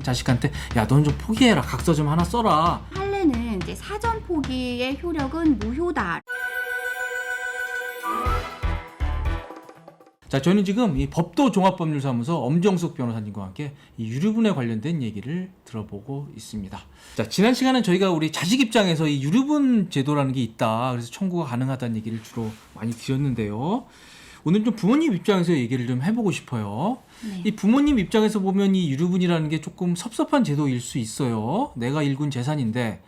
자식한테 야, 넌 좀 포기해라. 각서 좀 하나 써라. 판례는 이제 사전 포기의 효력은 무효다. 자, 저는 지금 이 법도 종합법률사무소 엄정숙 변호사님과 함께 이 유류분에 관련된 얘기를 들어보고 있습니다. 자, 지난 시간은 저희가 우리 자식 입장에서 이 유류분 제도라는 게 있다. 그래서 청구가 가능하다는 얘기를 주로 많이 드렸는데요. 오늘 좀 부모님 입장에서 얘기를 좀 해보고 싶어요. 네. 이 부모님 입장에서 보면 이 유류분이라는 게 조금 섭섭한 제도일 수 있어요. 내가 일군 재산인데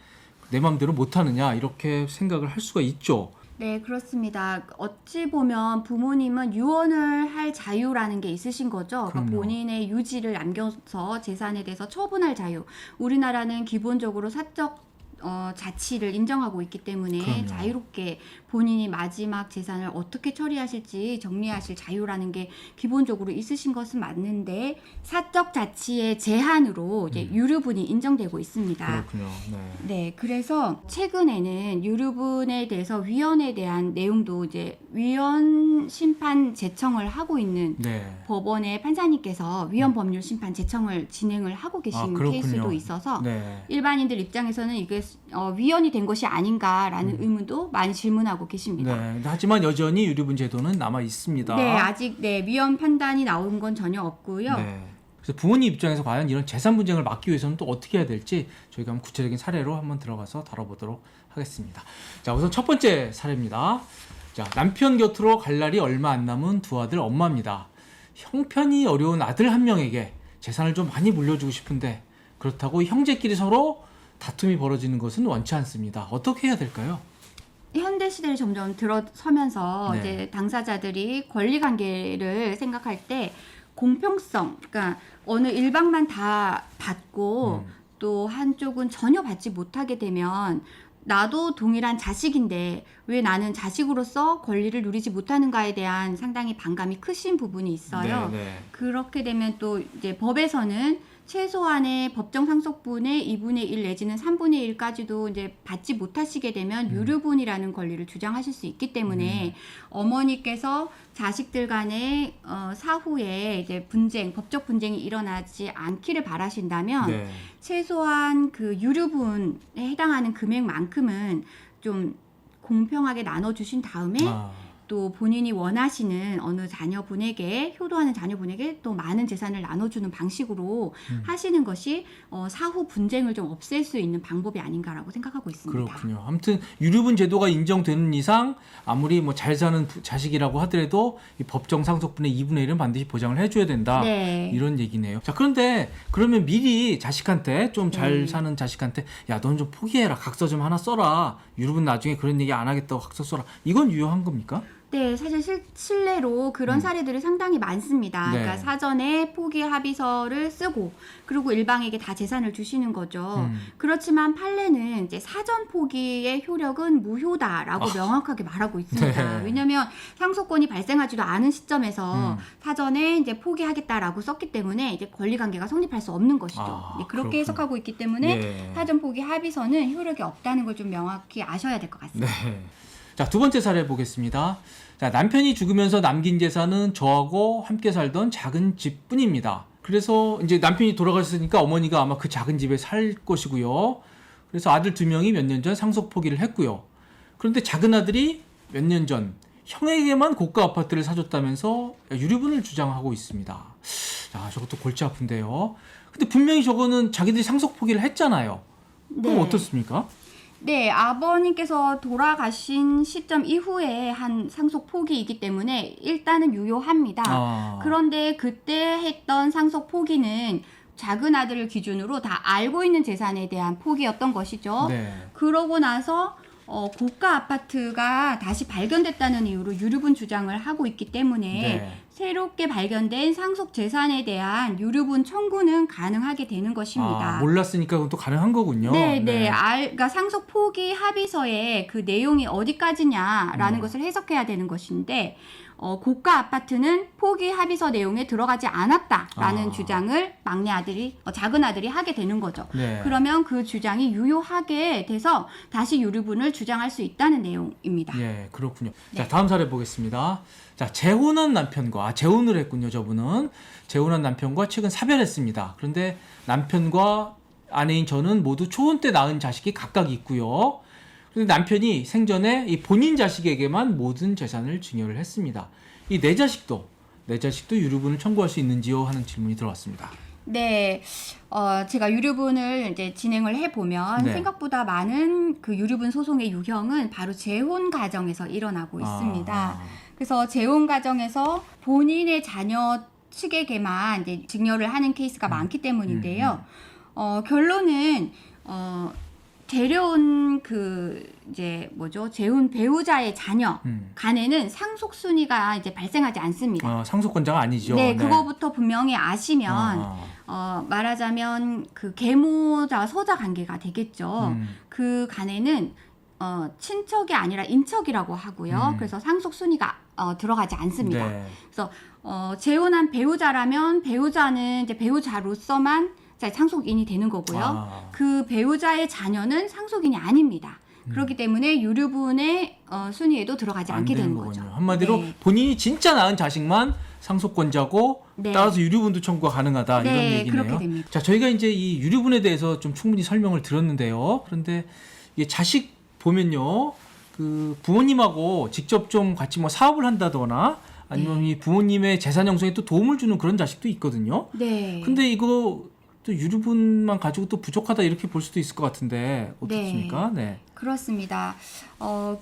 내 마음대로 못하느냐 이렇게 생각을 할 수가 있죠. 네, 그렇습니다. 어찌 보면 부모님은 유언을 할 자유라는 게 있으신 거죠. 그러니까 그럼요. 본인의 유지를 남겨서 재산에 대해서 처분할 자유. 우리나라는 기본적으로 사적 자치를 인정하고 있기 때문에 그럼요. 자유롭게 본인이 마지막 재산을 어떻게 처리하실지 정리하실 자유라는 게 기본적으로 있으신 것은 맞는데 사적 자치의 제한으로 이제 유류분이 인정되고 있습니다. 그렇군요. 네. 네, 그래서 최근에는 유류분에 대해서 위헌에 대한 내용도 이제 위헌 심판 제청을 하고 있는 네. 법원의 판사님께서 위헌 법률 심판 제청을 진행을 하고 계신 그렇군요. 케이스도 있어서 네. 일반인들 입장에서는 이게 위헌이 된 것이 아닌가라는 의문도 많이 질문하고 계십니다. 네. 하지만 여전히 유류분 제도는 남아 있습니다. 네, 아직 위헌 판단이 나온 건 전혀 없고요. 네. 그래서 부모님 입장에서 과연 이런 재산 분쟁을 막기 위해서는 또 어떻게 해야 될지 저희가 한번 구체적인 사례로 한번 들어가서 다뤄보도록 하겠습니다. 자, 우선 첫 번째 사례입니다. 자, 남편 곁으로 갈 날이 얼마 안 남은 두 아들 엄마입니다. 형편이 어려운 아들 한 명에게 재산을 좀 많이 물려주고 싶은데 그렇다고 형제끼리 서로 다툼이 벌어지는 것은 원치 않습니다. 어떻게 해야 될까요? 현대 시대를 점점 들어서면서 네. 이제 당사자들이 권리 관계를 생각할 때 공평성, 그러니까 어느 일방만 다 받고 또 한쪽은 전혀 받지 못하게 되면 나도 동일한 자식인데 왜 나는 자식으로서 권리를 누리지 못하는가에 대한 상당히 반감이 크신 부분이 있어요. 네, 네. 그렇게 되면 또 이제 법에서는 최소한의 법정 상속분의 2분의 1 내지는 3분의 1까지도 이제 받지 못하시게 되면 유류분이라는 권리를 주장하실 수 있기 때문에 어머니께서 자식들 간의 사후에 이제 분쟁, 법적 분쟁이 일어나지 않기를 바라신다면 네. 최소한 그 유류분에 해당하는 금액만큼은 좀 공평하게 나눠주신 다음에 또 본인이 원하시는 어느 자녀분에게 효도하는 자녀분에게 또 많은 재산을 나눠주는 방식으로 하시는 것이 사후 분쟁을 좀 없앨 수 있는 방법이 아닌가라고 생각하고 있습니다. 그렇군요. 아무튼 유류분 제도가 인정되는 이상 아무리 뭐 잘 사는 자식이라고 하더라도 이 법정 상속분의 2분의 1은 반드시 보장을 해줘야 된다. 네. 이런 얘기네요. 자, 그런데 그러면 미리 자식한테 좀 잘 사는 자식한테 야, 넌 좀 포기해라. 각서 좀 하나 써라. 유류분 나중에 그런 얘기 안 하겠다고 각서 써라. 이건 유효한 겁니까? 네, 사실 실례로 그런 사례들이 상당히 많습니다. 네. 그러니까 사전에 포기 합의서를 쓰고 그리고 일방에게 다 재산을 주시는 거죠. 그렇지만 판례는 이제 사전 포기의 효력은 무효다라고 명확하게 말하고 있습니다. 네. 왜냐하면 상속권이 발생하지도 않은 시점에서 사전에 이제 포기하겠다라고 썼기 때문에 이제 권리관계가 성립할 수 없는 것이죠. 네, 그렇게 그렇군요. 해석하고 있기 때문에 예. 사전 포기 합의서는 효력이 없다는 걸 좀 명확히 아셔야 될 것 같습니다. 네. 자, 두 번째 사례 보겠습니다. 자, 남편이 죽으면서 남긴 재산은 저하고 함께 살던 작은 집뿐입니다. 그래서 이제 남편이 돌아가셨으니까 어머니가 아마 그 작은 집에 살 것이고요. 그래서 아들 2명이 몇 년 전 상속 포기를 했고요. 그런데 작은 아들이 몇 년 전 형에게만 고가 아파트를 사줬다면서 유류분을 주장하고 있습니다. 자, 저것도 골치 아픈데요. 근데 분명히 저거는 자기들이 상속 포기를 했잖아요. 그럼 네. 어떻습니까? 네, 아버님께서 돌아가신 시점 이후에 한 상속 포기이기 때문에 일단은 유효합니다. 그런데 그때 했던 상속 포기는 작은 아들을 기준으로 다 알고 있는 재산에 대한 포기였던 것이죠. 네. 그러고 나서 고가 아파트가 다시 발견됐다는 이유로 유류분 주장을 하고 있기 때문에 네. 새롭게 발견된 상속 재산에 대한 유류분 청구는 가능하게 되는 것입니다. 몰랐으니까 그건 또 가능한 거군요. 네. 그러니까 상속 포기 합의서의 그 내용이 어디까지냐라는 것을 해석해야 되는 것인데 고가 아파트는 포기 합의서 내용에 들어가지 않았다라는 주장을 막내 아들이 작은 아들이 하게 되는 거죠. 네. 그러면 그 주장이 유효하게 돼서 다시 유류분을 주장할 수 있다는 내용입니다. 예, 그렇군요. 자, 다음 사례 보겠습니다. 자, 자, 재혼한 남편과 재혼을 했군요. 저분은 재혼한 남편과 최근 사별했습니다. 그런데 남편과 아내인 저는 모두 초혼 때 낳은 자식이 각각 있고요. 그런데 남편이 생전에 이 본인 자식에게만 모든 재산을 증여를 했습니다. 이 내 자식도 유류분을 청구할 수 있는지요? 하는 질문이 들어왔습니다. 네, 제가 유류분을 이제 진행을 해보면 네. 생각보다 많은 그 유류분 소송의 유형은 바로 재혼 과정에서 일어나고 있습니다. 그래서 재혼 과정에서 본인의 자녀 측에게만 이제 증여를 하는 케이스가 많기 때문인데요. 결론은 데려온 그 이제 뭐죠? 재혼 배우자의 자녀 간에는 상속 순위가 이제 발생하지 않습니다. 상속권자가 아니죠. 네, 그거부터 분명히 아시면 말하자면 그 계모자 서자 관계가 되겠죠. 그 간에는 친척이 아니라 인척이라고 하고요. 그래서 상속 순위가 들어가지 않습니다. 네. 그래서 재혼한 배우자라면 배우자는 이제 배우자로서만 상속인이 되는 거고요. 그 배우자의 자녀는 상속인이 아닙니다. 그렇기 때문에 유류분의 순위에도 들어가지 않게 되는 거죠. 한마디로 네. 본인이 진짜 낳은 자식만 상속권자고 네. 따라서 유류분도 청구가 가능하다 이런 네, 얘기네요. 그렇게 됩니다. 자, 저희가 이제 이 유류분에 대해서 좀 충분히 설명을 드렸는데요. 그런데 이게 자식 보면요, 그 부모님하고 직접 좀 같이 뭐 사업을 한다거나 아니면 이 부모님의 재산 형성에 또 도움을 주는 그런 자식도 있거든요. 네. 근데 이거 또 유류분만 가지고 또 부족하다 이렇게 볼 수도 있을 것 같은데 어떻습니까? 네. 그렇습니다.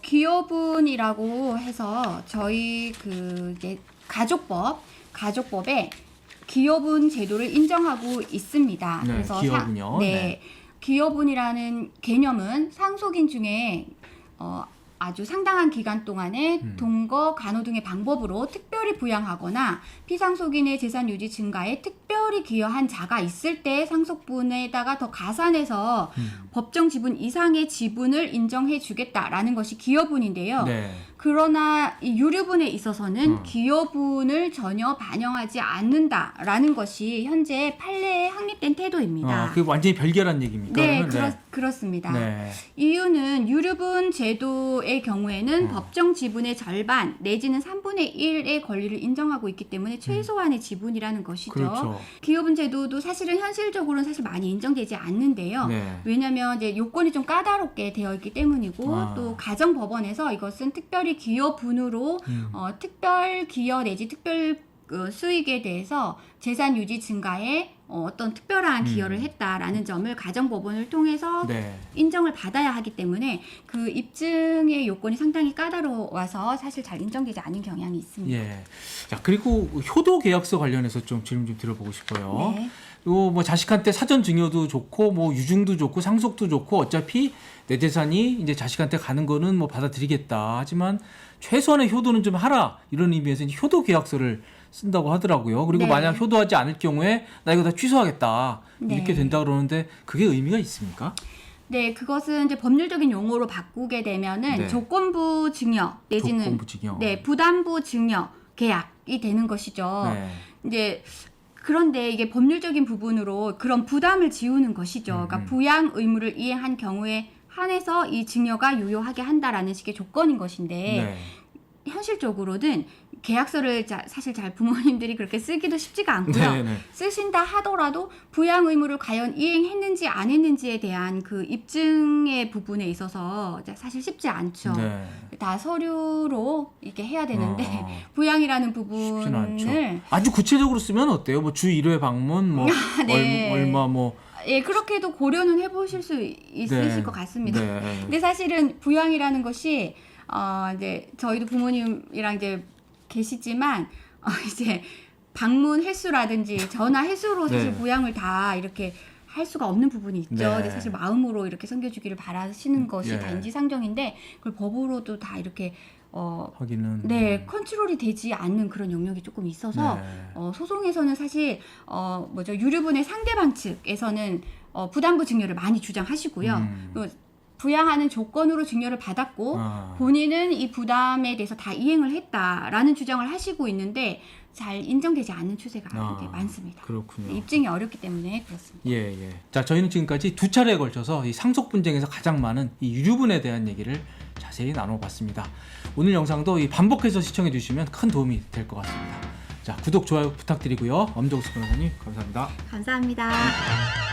기여분이라고 해서 저희 그 이제 가족법에 기여분 제도를 인정하고 있습니다. 네, 그래서 기여분요. 네. 기여분이라는 개념은 상속인 중에 아주 상당한 기간 동안에 동거, 간호 등의 방법으로 특별히 부양하거나 피상속인의 재산 유지 증가에 특별히 기여한 자가 있을 때 상속분에다가 더 가산해서 법정 지분 이상의 지분을 인정해 주겠다라는 것이 기여분인데요. 네. 그러나 이 유류분에 있어서는 기여분을 전혀 반영하지 않는다라는 것이 현재 판례에 확립된 태도입니다. 그게 완전히 별개란 얘기입니까? 네, 그러면? 그렇습니다. 네. 이유는 유류분 제도의 경우에는 법정 지분의 절반 내지는 3분의 1의 권리를 인정하고 있기 때문에 최소한의 지분이라는 것이죠. 그렇죠. 기여분 제도도 사실은 현실적으로는 사실 많이 인정되지 않는데요. 네. 왜냐하면 이제 요건이 좀 까다롭게 되어 있기 때문이고 또 가정법원에서 이것은 특별히 기여분으로 특별 기여 내지 특별 수익에 대해서 재산 유지 증가에 어떤 특별한 기여를 했다라는 점을 가정법원을 통해서 네. 인정을 받아야 하기 때문에 그 입증의 요건이 상당히 까다로워서 사실 잘 인정되지 않은 경향이 있습니다. 예. 자, 그리고 효도 계약서 관련해서 좀 질문 좀 드려보고 싶어요. 네. 요 뭐 자식한테 사전 증여도 좋고 뭐 유증도 좋고 상속도 좋고 어차피 내 재산이 이제 자식한테 가는 거는 뭐 받아들이겠다. 하지만 최소한의 효도는 좀 하라. 이런 의미에서 이제 효도 계약서를 쓴다고 하더라고요. 그리고 네. 만약 효도하지 않을 경우에 나 이거 다 취소하겠다. 네. 이렇게 된다 그러는데 그게 의미가 있습니까? 네, 그것은 이제 법률적인 용어로 바꾸게 되면은 네. 조건부 증여 내지는 조건부 증여. 네, 부담부 증여 계약이 되는 것이죠. 네. 이제 그런데 이게 법률적인 부분으로 그런 부담을 지우는 것이죠. 그러니까 부양 의무를 이행한 경우에 한해서 이 증여가 유효하게 한다라는 식의 조건인 것인데 네. 현실적으로는 계약서를 사실 잘 부모님들이 그렇게 쓰기도 쉽지가 않고요. 네, 네. 쓰신다 하더라도 부양 의무를 과연 이행했는지 안 했는지에 대한 그 입증의 부분에 있어서 사실 쉽지 않죠. 네. 다 서류로 이렇게 해야 되는데 부양이라는 쉽지는 않죠. 부분을 아주 구체적으로 쓰면 어때요? 뭐 주 1회 방문, 뭐 네. 얼마 뭐 예, 그렇게도 고려는 해보실 수 있으실 네. 것 같습니다. 네. 근데 사실은 부양이라는 것이 이제 저희도 부모님이랑 이제 계시지만 이제 방문 횟수라든지 전화 횟수로 사실 네. 부양을 다 이렇게 할 수가 없는 부분이 있죠. 네. 근데 사실 마음으로 이렇게 섬겨주기를 바라시는 것이 예. 다 인지상정인데 그걸 법으로도 다 이렇게 하기는 네, 컨트롤이 되지 않는 그런 영역이 조금 있어서 네. 소송에서는 사실 유류분의 상대방 측에서는 부담부 증여를 많이 주장하시고요. 또 부양하는 조건으로 증여를 받았고 본인은 이 부담에 대해서 다 이행을 했다라는 주장을 하시고 있는데 잘 인정되지 않는 추세가 아, 이렇게 많습니다. 그렇군요. 입증이 어렵기 때문에 그렇습니다. 예, 예. 자, 저희는 지금까지 두 차례에 걸쳐서 이 상속 분쟁에서 가장 많은 이 유류분에 대한 얘기를 자세히 나눠봤습니다. 오늘 영상도 이 반복해서 시청해 주시면 큰 도움이 될 것 같습니다. 자, 구독, 좋아요 부탁드리고요. 엄정수 변호사님, 감사합니다. 감사합니다.